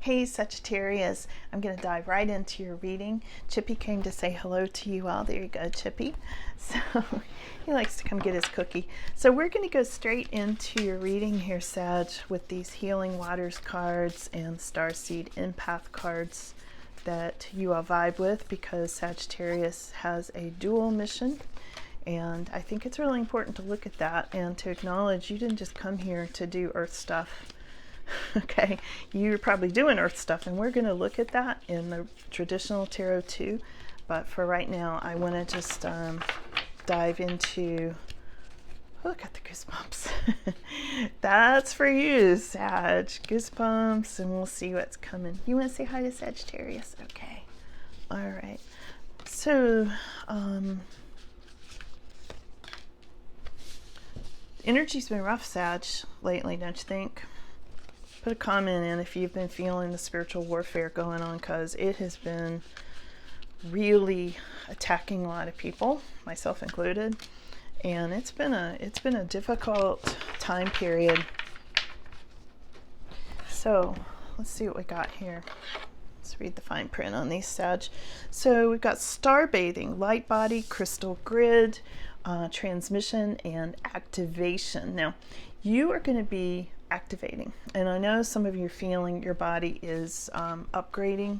Hey Sagittarius, I'm going to dive right into your reading. Chippy came to say hello to you all. There you go, Chippy. So he likes to come get his cookie. So we're going to go straight into your reading here, Sag, with these Healing Waters cards and Starseed Empath cards that you all vibe with, because Sagittarius has a dual mission. And I think it's really important to look at that and to acknowledge you didn't just come here to do earth stuff. Okay, you're probably doing earth stuff, and we're going to look at that in the traditional tarot too. But for right now, I want to just dive into, oh, I got the goosebumps. That's for you, Sag. Goosebumps, and we'll see what's coming. You want to say hi to Sagittarius? Okay. All right. So, energy's been rough, Sag, lately, don't you think? Put a comment in if you've been feeling the spiritual warfare going on, because it has been really attacking a lot of people, myself included, and it's been a difficult time period. So let's see what we got here. Let's read the fine print on these, Sag. So we've got star bathing, light body, crystal grid, transmission, and activation. Now, you are going to be activating, and I know some of you are feeling your body is upgrading.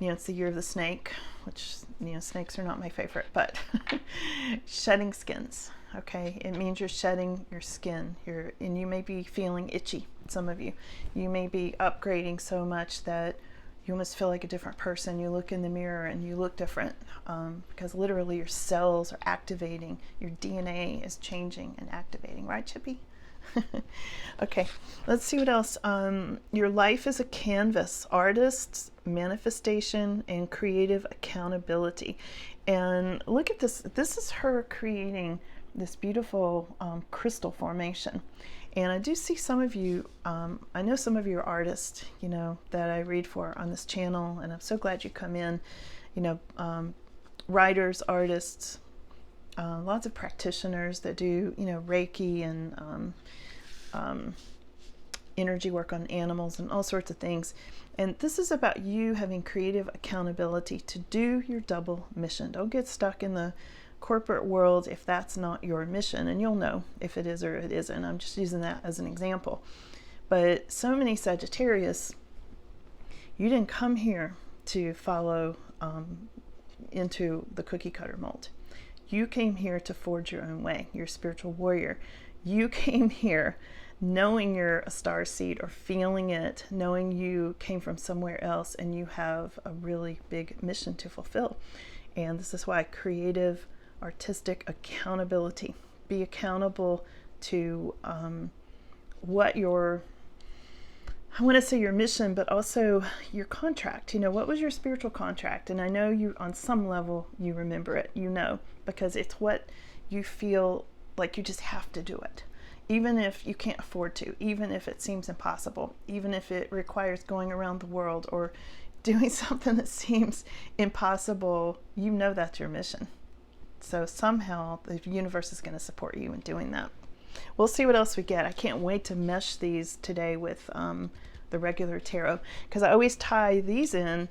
You know, it's the year of the snake, which, you know, snakes are not my favorite, but shedding skins. Okay, it means you're shedding your skin. And you may be feeling itchy. Some of you may be upgrading so much that you almost feel like a different person. You look in the mirror and you look different, because literally your cells are activating. Your DNA is changing and activating, right, Chippy? Okay, let's see what else. Your life is a canvas, artists, manifestation, and creative accountability. And look at this. This is her creating this beautiful crystal formation. And I do see some of you, I know some of you are artists, you know, that I read for on this channel, and I'm so glad you come in, you know, writers, artists, lots of practitioners that do, you know, Reiki and energy work on animals and all sorts of things. And this is about you having creative accountability to do your double mission. Don't get stuck in the corporate world if that's not your mission, and you'll know if it is or it isn't. I'm just using that as an example. But so many Sagittarius, you didn't come here to follow into the cookie cutter mold. You came here to forge your own way. You're a spiritual warrior. You came here knowing you're a star seed, or feeling it, knowing you came from somewhere else and you have a really big mission to fulfill. And this is why creative, artistic accountability. Be accountable to what your, I want to say your mission, but also your contract. You know, what was your spiritual contract? And I know you, on some level, you remember it, you know, because it's what you feel like you just have to do it. Even if you can't afford to, even if it seems impossible, even if it requires going around the world or doing something that seems impossible, you know that's your mission. So somehow the universe is going to support you in doing that. We'll see what else we get. I can't wait to mesh these today with the regular tarot, because I always tie these in,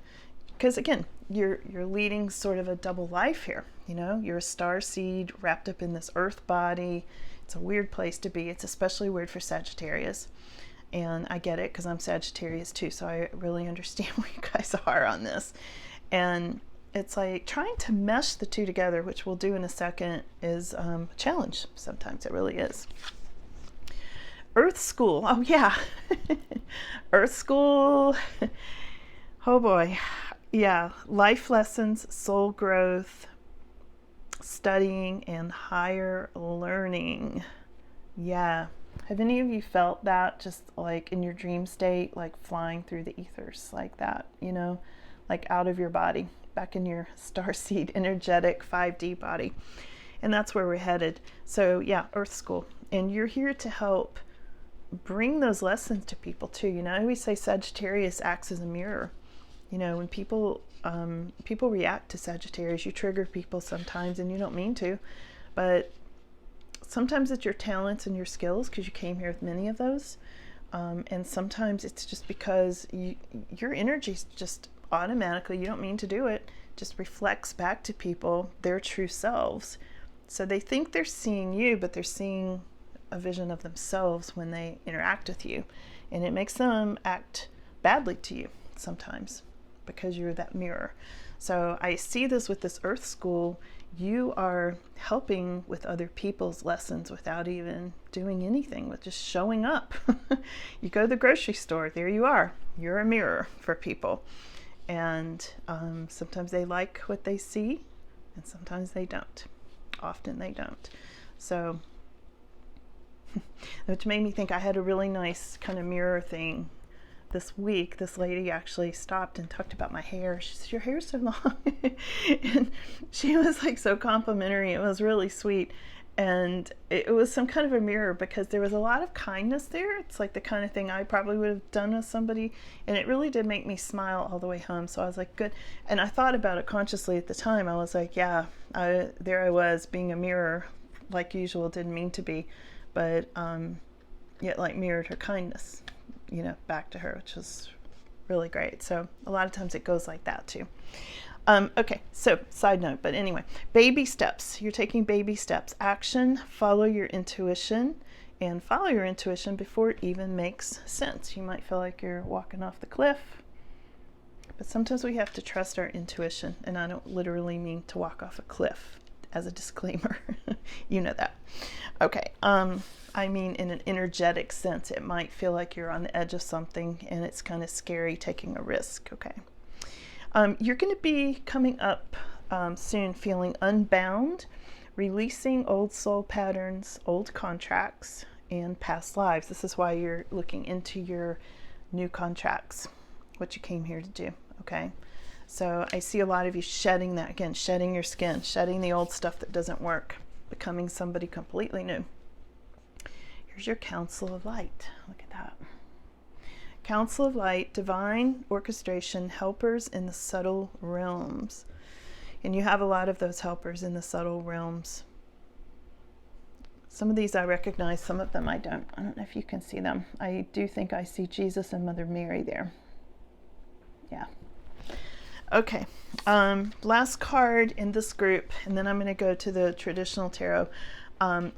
because again, you're leading sort of a double life here. You know, you're a star seed wrapped up in this earth body. It's a weird place to be. It's especially weird for Sagittarius. And I get it, because I'm Sagittarius too, so I really understand where you guys are on this. And it's like trying to mesh the two together, which we'll do in a second, is a challenge. Sometimes it really is. Earth School. Oh yeah. Earth School. Oh boy. Yeah. Life lessons, soul growth, studying, and higher learning. Yeah. Have any of you felt that, just like in your dream state, like flying through the ethers like that, you know, like out of your body, back in your starseed energetic 5D body? And that's where we're headed. So yeah, Earth School. And you're here to help bring those lessons to people too. You know, I always say Sagittarius acts as a mirror. You know, when people react to Sagittarius, you trigger people sometimes, and you don't mean to, but sometimes it's your talents and your skills, because you came here with many of those. And sometimes it's just because your energy's just automatically, you don't mean to do it, just reflects back to people their true selves. So they think they're seeing you, but they're seeing a vision of themselves when they interact with you. And it makes them act badly to you sometimes because you're that mirror. So I see this with this Earth School. You are helping with other people's lessons without even doing anything, with just showing up. You go to the grocery store, there you are. You're a mirror for people. And sometimes they like what they see, and sometimes they don't. Often they don't. So, which made me think I had a really nice kind of mirror thing this week. This lady actually stopped and talked about my hair. She said, "Your hair's so long." And she was like so complimentary. It was really sweet. And it was some kind of a mirror because there was a lot of kindness there. It's like the kind of thing I probably would have done with somebody. And it really did make me smile all the way home. So I was like, good. And I thought about it consciously at the time. I was like, yeah, there I was being a mirror like usual. Didn't mean to be, but yet like mirrored her kindness, back to her, which was really great. So a lot of times it goes like that too. Okay, so side note, but anyway, baby steps. You're taking baby steps. Action, follow your intuition, and follow your intuition before it even makes sense. You might feel like you're walking off the cliff, but sometimes we have to trust our intuition, and I don't literally mean to walk off a cliff as a disclaimer. You know that. Okay, I mean in an energetic sense. It might feel like you're on the edge of something, and it's kind of scary taking a risk, okay? You're going to be coming up soon feeling unbound, releasing old soul patterns, old contracts, and past lives. This is why you're looking into your new contracts, what you came here to do, okay? So I see a lot of you shedding that, again, shedding your skin, shedding the old stuff that doesn't work, becoming somebody completely new. Here's your Council of Light. Look at that. Council of Light, divine orchestration, helpers in the subtle realms. And you have a lot of those helpers in the subtle realms. Some of these I recognize, some of them I don't. I don't know if you can see them. I do think I see Jesus and Mother Mary there. Yeah. Okay. Last card in this group, and then I'm going to go to the traditional tarot.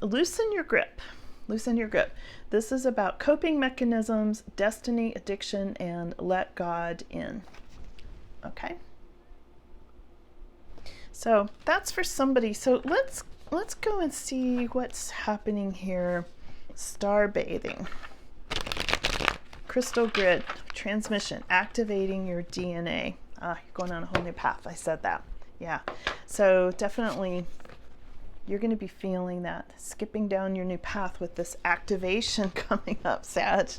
Loosen your grip. Loosen your grip. This is about coping mechanisms, destiny, addiction, and let God in. Okay. So that's for somebody. So let's go and see what's happening here. Star bathing. Crystal grid. Transmission. Activating your DNA. You're going on a whole new path. I said that. Yeah. So definitely you're going to be feeling that, skipping down your new path with this activation coming up, Sag.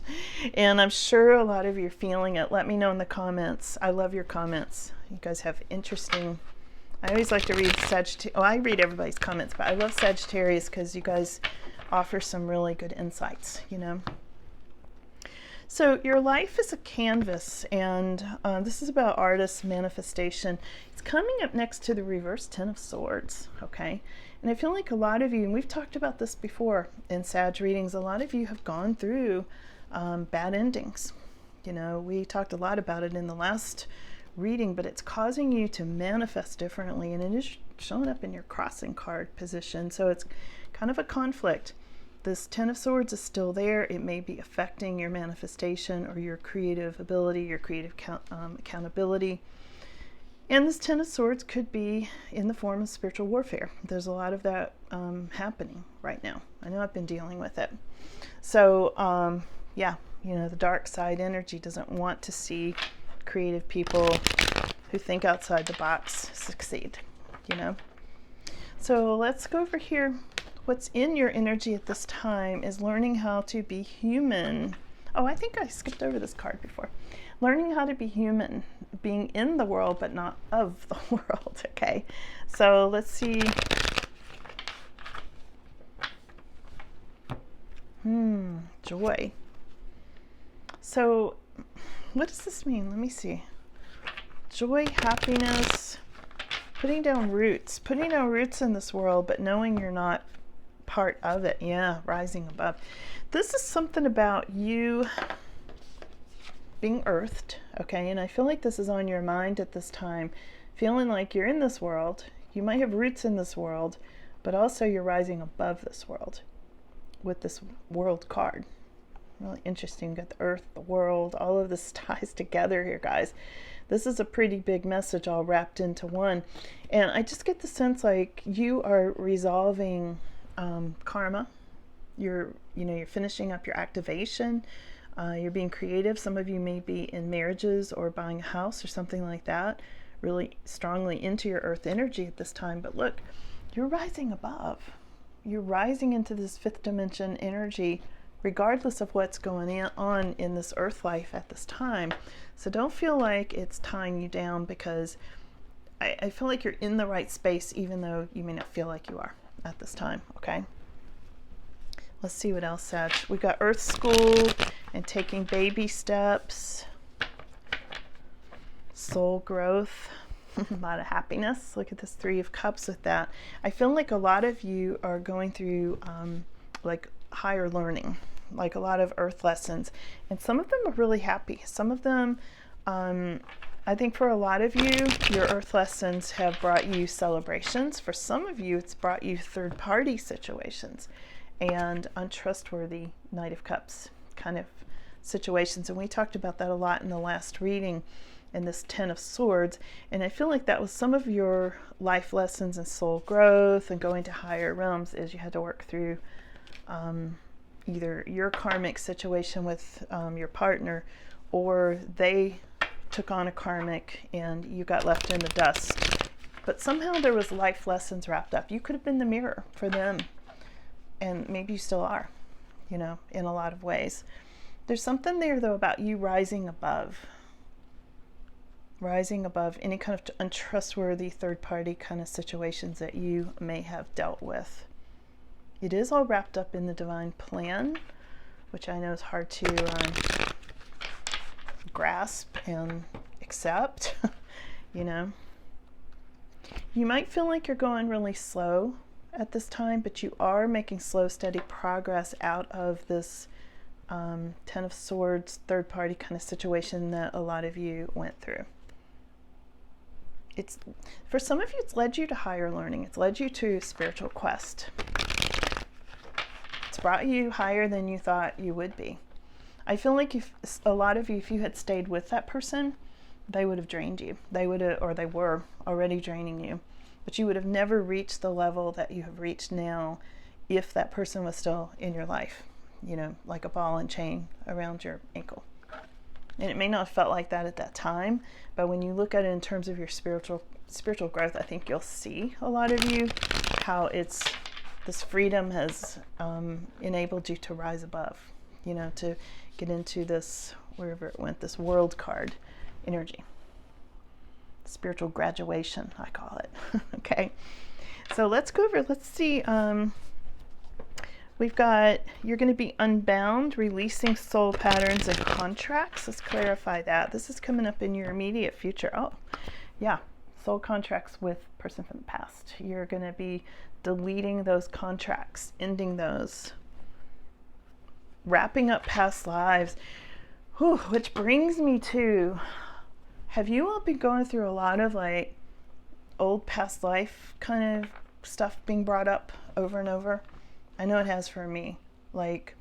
And I'm sure a lot of you are feeling it. Let me know in the comments. I love your comments. You guys have interesting... I always like to read Sagittarius. Oh, I read everybody's comments, but I love Sagittarius because you guys offer some really good insights, So your life is a canvas, and this is about artist manifestation. It's coming up next to the reverse Ten of Swords, okay? And I feel like a lot of you, and we've talked about this before in Sag readings, a lot of you have gone through bad endings. We talked a lot about it in the last reading, but it's causing you to manifest differently, and it is showing up in your crossing card position. So it's kind of a conflict. This Ten of Swords is still there. It may be affecting your manifestation or your creative ability, your creative accountability. And this Ten of Swords could be in the form of spiritual warfare. There's a lot of that happening right now. I know I've been dealing with it. So, yeah, the dark side energy doesn't want to see creative people who think outside the box succeed, So let's go over here. What's in your energy at this time is learning how to be human. Oh, I think I skipped over this card before. Learning how to be human, being in the world, but not of the world, okay? So let's see. Joy. So what does this mean? Let me see. Joy, happiness, putting down roots in this world, but knowing you're not part of it. Yeah, rising above. This is something about you being earthed, okay? And I feel like this is on your mind at this time, feeling like you're in this world. You might have roots in this world, but also you're rising above this world with this world card. Really interesting. You've got the earth, the world, all of this ties together here, guys. This is a pretty big message all wrapped into one. And I just get the sense like you are resolving karma. You're finishing up your activation. You're being creative. Some of you may be in marriages or buying a house or something like that, really strongly into your earth energy at this time. But look, you're rising above. You're rising into this fifth dimension energy, regardless of what's going on in this earth life at this time. So don't feel like it's tying you down, because I feel like you're in the right space, even though you may not feel like you are at this time, okay? Let's see what else, Sag. We've got Earth School and taking baby steps, soul growth, a lot of happiness. Look at this Three of Cups with that. I feel like a lot of you are going through like higher learning, like a lot of earth lessons, and some of them are really happy. Some of them, I think for a lot of you, your earth lessons have brought you celebrations. For some of you, it's brought you third-party situations and untrustworthy Knight of Cups kind of situations. And we talked about that a lot in the last reading in this Ten of Swords. And I feel like that was some of your life lessons and soul growth and going to higher realms, is you had to work through either your karmic situation with your partner, or they took on a karmic and you got left in the dust. But somehow there was life lessons wrapped up. You could have been the mirror for them, and maybe you still are, in a lot of ways. There's something there, though, about you rising above any kind of untrustworthy third-party kind of situations that you may have dealt with. It is all wrapped up in the divine plan, which I know is hard to grasp and accept. You might feel like you're going really slow at this time, but you are making slow, steady progress out of this Ten of Swords third-party kind of situation that a lot of you went through. It's, for some of you, it's led you to higher learning. It's led you to spiritual quest. It's brought you higher than you thought you would be. I feel like if a lot of you, if you had stayed with that person, they would have drained you. They were already draining you. But you would have never reached the level that you have reached now if that person was still in your life, like a ball and chain around your ankle. And it may not have felt like that at that time, but when you look at it in terms of your spiritual growth, I think you'll see, a lot of you, how this freedom has enabled you to rise above, to get into this, wherever it went, this world card energy. Spiritual graduation, I call it. Okay, so let's see. We've got, you're going to be unbound, releasing soul patterns and contracts. Let's clarify that. This is coming up in your immediate future. Oh, yeah, soul contracts with person from the past. You're going to be deleting those contracts, ending those, wrapping up past lives. Whew, which brings me to, have you all been going through a lot of like old past life kind of stuff being brought up over and over? I know it has for me. Like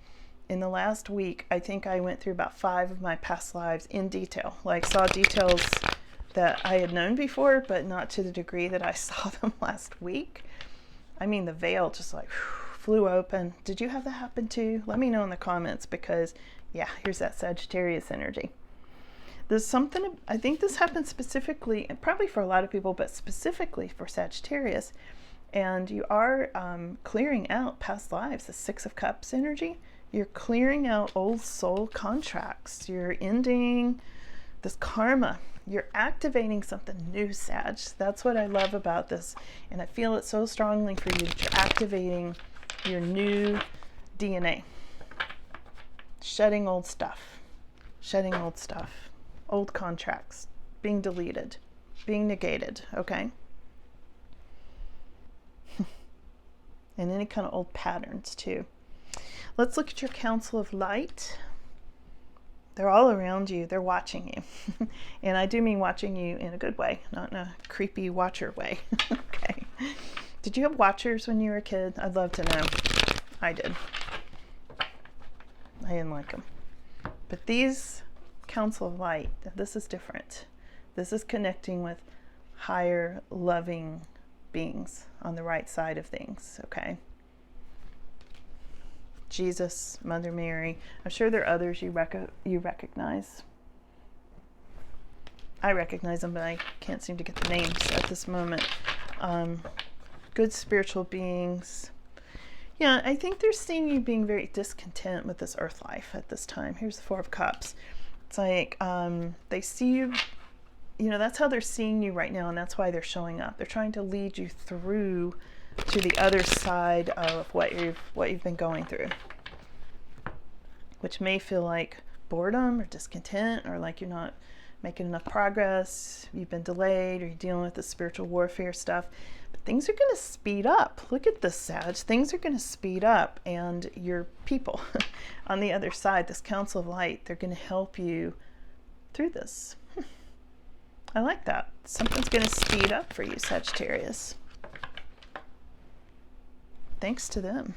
in the last week, I think I went through about 5 of my past lives in detail. Like saw details that I had known before, but not to the degree that I saw them last week. I mean, the veil just like flew open. Did you have that happen too? Let me know in the comments, because yeah, here's that Sagittarius energy. There's something, I think this happens specifically, and probably for a lot of people, but specifically for Sagittarius. And you are clearing out past lives, the Six of Cups energy. You're clearing out old soul contracts. You're ending this karma. You're activating something new, Sag. That's what I love about this. And I feel it so strongly for you that you're activating your new DNA. Shedding old stuff. Old contracts. Being deleted. Being negated. Okay? and any kind of old patterns too. Let's look at your Council of Light. They're all around you. They're watching you. And I do mean watching you in a good way, not in a creepy watcher way. Okay. Did you have watchers when you were a kid? I'd love to know. I did. I didn't like them. But these Council of Light, this is different. This is connecting with higher, loving beings on the right side of things, okay? Jesus, Mother Mary. I'm sure there are others you recognize. I recognize them, but I can't seem to get the names at this moment. Good spiritual beings. Yeah, I think they're seeing you being very discontent with this earth life at this time. Here's the Four of Cups. It's like they see you, that's how they're seeing you right now, and that's why they're showing up. They're trying to lead you through to the other side of what you've been going through, which may feel like boredom or discontent, or like you're not making enough progress, you've been delayed, or you're dealing with the spiritual warfare stuff. But things are going to speed up. Look at this, Sag. Things are going to speed up, and your people on the other side, this Council of Light, they're going to help you through this. I like that. Something's going to speed up for you, Sagittarius. Thanks to them.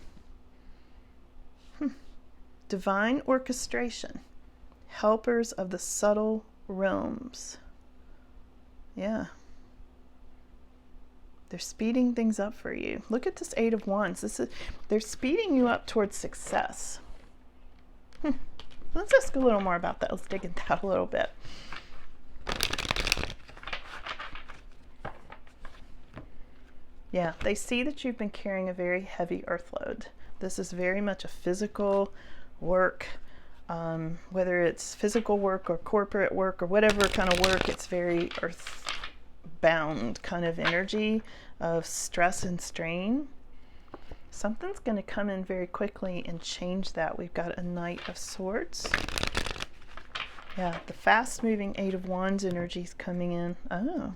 Divine orchestration. Helpers of the subtle realms. Yeah. They're speeding things up for you. Look at this Eight of Wands. They're speeding you up towards success. Let's ask a little more about that. Let's dig into that a little bit. Yeah, they see that you've been carrying a very heavy earth load. This is very much a physical work, whether it's physical work or corporate work or whatever kind of work, it's very earth-bound kind of energy of stress and strain. Something's going to come in very quickly and change that. We've got a Knight of Swords. Yeah, the fast-moving Eight of Wands energy is coming in. Oh.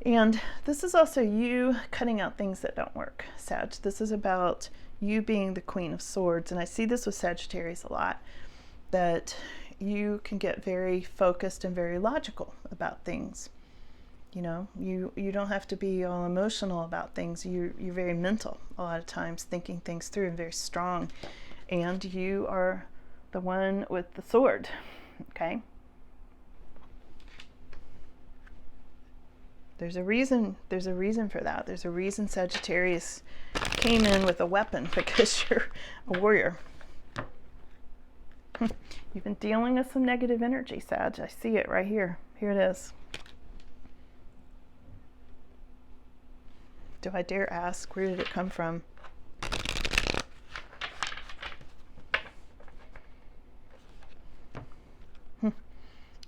And this is also you cutting out things that don't work, Sag. This is about you being the Queen of Swords. And I see this with Sagittarius a lot, that you can get very focused and very logical about things. You don't have to be all emotional about things. You're very mental a lot of times, thinking things through, and very strong. And you are the one with the sword, okay? There's a reason for that. There's a reason Sagittarius came in with a weapon, because you're a warrior. You've been dealing with some negative energy, Sag. I see it right here. Here it is. Do I dare ask, where did it come from?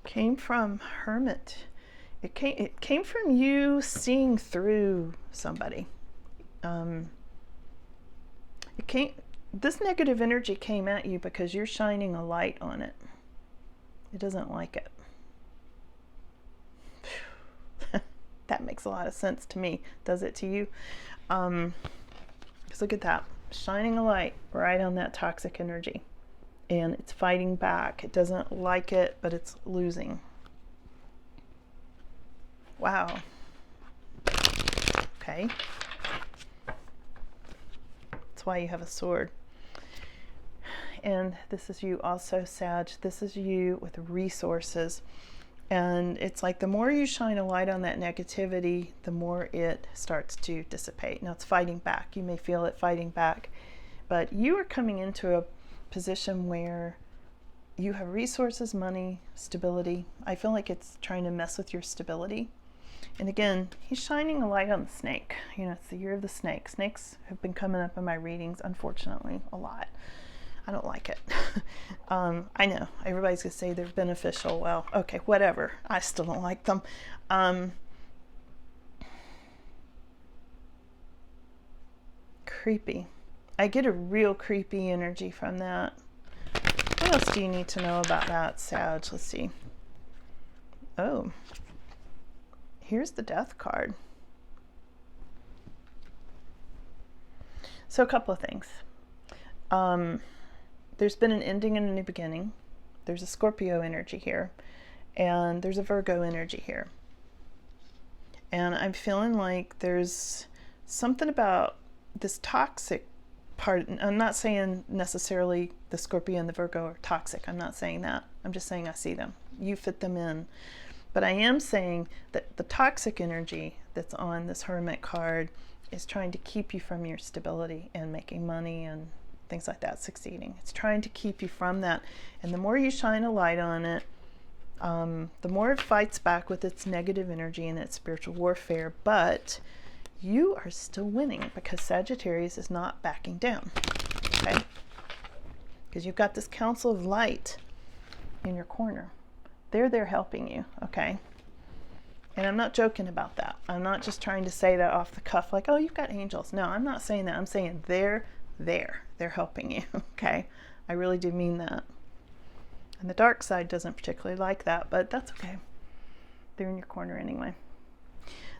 Came from Hermit. It came from you seeing through somebody. This negative energy came at you because you're shining a light on it. It doesn't like it. That makes a lot of sense to me. Does it to you? Because look at that. Shining a light right on that toxic energy. And it's fighting back. It doesn't like it, but it's losing. Wow. Okay. That's why you have a sword. And this is you also, Sag. This is you with resources. And it's like the more you shine a light on that negativity, the more it starts to dissipate. Now it's fighting back. You may feel it fighting back. But you are coming into a position where you have resources, money, stability. I feel like it's trying to mess with your stability. And again, he's shining a light on the snake. It's the year of the snake. Snakes have been coming up in my readings, unfortunately, a lot. I don't like it. I know everybody's gonna say they're beneficial. Well, okay, whatever. I still don't like them. Creepy. I get a real creepy energy from that. What else do you need to know about that, Sag? Let's see. Oh, here's the Death card. So a couple of things. There's been an ending and a new beginning. There's a Scorpio energy here, and there's a Virgo energy here. And I'm feeling like there's something about this toxic part. I'm not saying necessarily the Scorpio and the Virgo are toxic. I'm not saying that. I'm just saying I see them. You fit them in. But I am saying that the toxic energy that's on this Hermit card is trying to keep you from your stability and making money and things like that, succeeding. It's trying to keep you from that. And the more you shine a light on it, the more it fights back with its negative energy and its spiritual warfare. But you are still winning because Sagittarius is not backing down. Okay? Because you've got this Council of Light in your corner. They're there helping you. Okay? And I'm not joking about that. I'm not just trying to say that off the cuff like, oh, you've got angels. No, I'm not saying that. I'm saying they're there. They're helping you. Okay? I really do mean that. And the dark side doesn't particularly like that, but that's okay. They're in your corner anyway.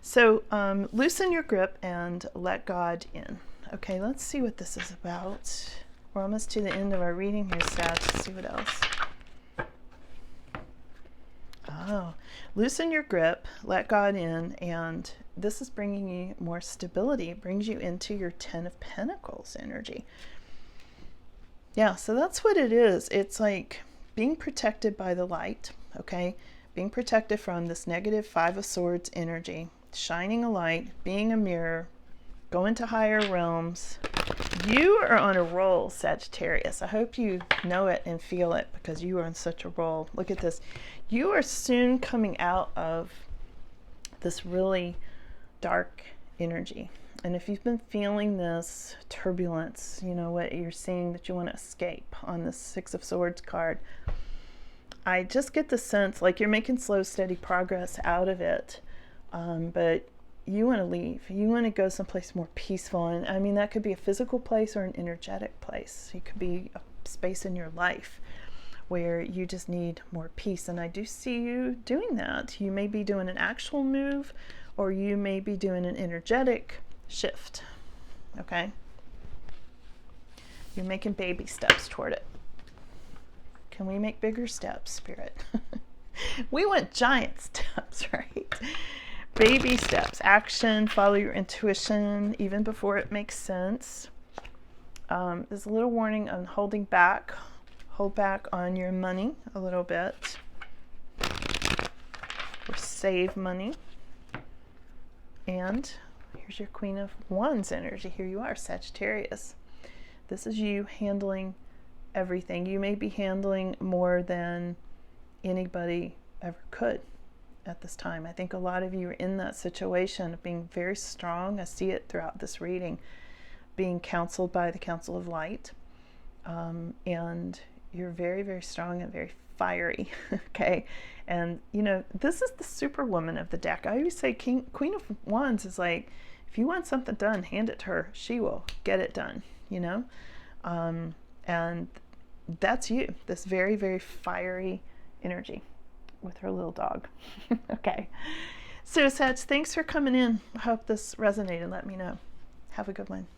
So loosen your grip and let God in. Okay, let's see what this is about. We're almost to the end of our reading here, Sag. Let's see what else. Oh, loosen your grip, let God in, and this is bringing you more stability. It brings you into your Ten of Pentacles energy. Yeah, so that's what it is. It's like being protected by the light, okay? Being protected from this negative Five of Swords energy, shining a light, being a mirror, going to higher realms. You are on a roll, Sagittarius. I hope you know it and feel it because you are on such a roll. Look at this. You are soon coming out of this really dark energy. And if you've been feeling this turbulence, you know, what you're seeing that you want to escape on this Six of Swords card, I just get the sense like you're making slow, steady progress out of it. But you want to leave. You want to go someplace more peaceful. And I mean, that could be a physical place or an energetic place. It could be a space in your life where you just need more peace. And I do see you doing that. You may be doing an actual move, or you may be doing an energetic shift. Okay? You're making baby steps toward it. Can we make bigger steps, Spirit? We want giant steps, right? Baby steps, action, follow your intuition, even before it makes sense. There's a little warning on holding back. Hold back on your money a little bit. Or save money. And here's your Queen of Wands energy. Here you are, Sagittarius. This is you handling everything. You may be handling more than anybody ever could at this time. I think a lot of you are in that situation of being very strong. I see it throughout this reading, being counseled by the Council of Light. And you're very, very strong and very fiery. Okay. And you know, this is the superwoman of the deck. I always say Queen of Wands is like, if you want something done, hand it to her. She will get it done, you know? And that's you, this very, very fiery energy with her little dog. Okay. So Sag, thanks for coming in. I hope this resonated. Let me know. Have a good one.